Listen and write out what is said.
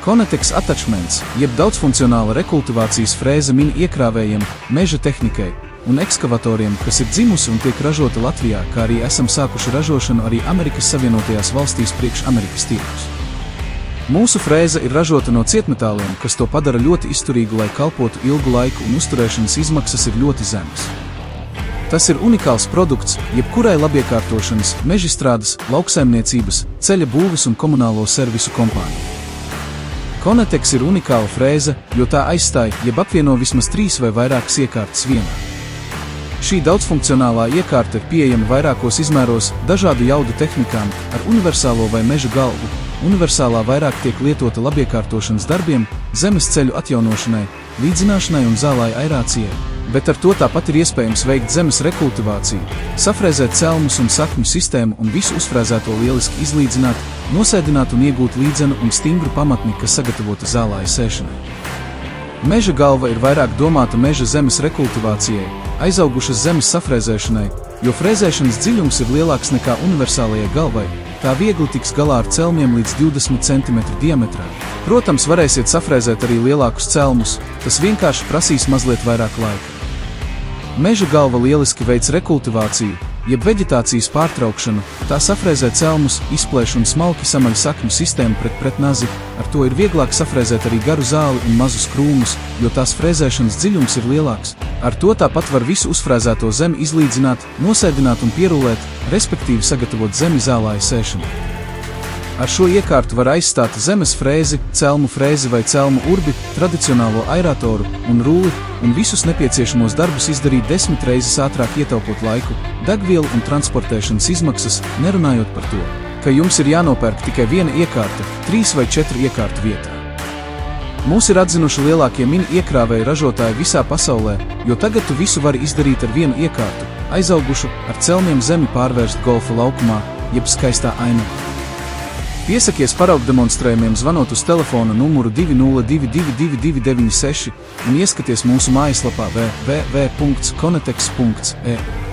Konetex attachments, jeb daudzfunkcionāla rekultivācijas frēze mini iekrāvējiem, meža tehnikai un ekskavatoriem, kas ir dzimusi un tiek ražota Latvijā, kā arī esam sākuši ražošanu arī Amerikas Savienotajās valstīs priekš Amerikas tirgus. Mūsu frēze ir ražota no cietmetāliem, kas to padara ļoti izturīgu, lai kalpotu ilgu laiku, un uzturēšanas izmaksas ir ļoti zemas. Tas ir unikāls produkts jebkurai labiekārtošanas, mežstrādes, lauksaimniecības, ceļa būves un komunālo servisu kompāniju. Konetex ir unikāla frēze, jo tā aizstāja jeb apvieno vismaz 3 vai vairākas iekārtas vienā. Šī daudzfunkcionālā iekārta ir pieejama vairākos izmēros, dažādu jaudu tehnikām, ar universālo vai meža galvu. Universālā vairāk tiek lietota labiekārtošanas darbiem, zemes ceļu atjaunošanai, līdzināšanai un zālāju aerācijai, bet ar to tāpat ir iespējams veikt zemes rekultivāciju, safrēzēt celmus un sakņu sistēmu un visu uzfrēzēto lieliski izlīdzināt, nosēdināt un iegūt līdzenu un stingru pamatni, kas sagatavota zālāju sēšanai. Meža galva ir vairāk domāta meža zemes rekultivācijai, aizaugušas zemes safrēzēšanai, jo frēzēšanas dziļums ir lielāks nekā universālajai galvai, tā viegli tiks galā ar celmiem līdz 20 cm diametrā. Protams, varēsiet safrēzēt arī lielākus celmus, tas vienkārši prasīs mazliet vairāk laika. Meža galva lieliski veic rekultivāciju, jeb veģetācijas pārtraukšanu, tā safrēzē celmus, izplēš un smalki samaļ sakņu sistēmu pret nazi, ar to ir vieglāk safrēzēt arī garu zāli un mazus krūmus, jo tās frēzēšanas dziļums ir lielāks. Ar to tāpat var visu uzfrēzēto zemi izlīdzināt, nosēdināt un pierulēt, respektīvi sagatavot zemi zālāju sēšanai. Ar šo iekārtu var aizstāt zemes frēzi, celmu frēzi vai celmu urbi, tradicionālo aeratoru un rulli, un visus nepieciešamos darbus izdarīt 10 reizes ātrāk, ietaupot laiku, degvielu un transportēšanas izmaksas, nerunājot par to, ka jums ir jānopērk tikai viena iekārta, 3 vai 4 iekārtu vietā. Mūs ir atzinuši lielākie mini iekrāvēju ražotāji visā pasaulē, jo tagad tu visu vari izdarīt ar vienu iekārtu, aizaugušu, ar celmiem zemi pārvērst golfa laukumā, jeb skaistā ainavā. Piesakies paraugdemonstrējumiem zvanot uz telefona numuru 2022296 un ieskaties mūsu mājaslapā www.konetex.eu.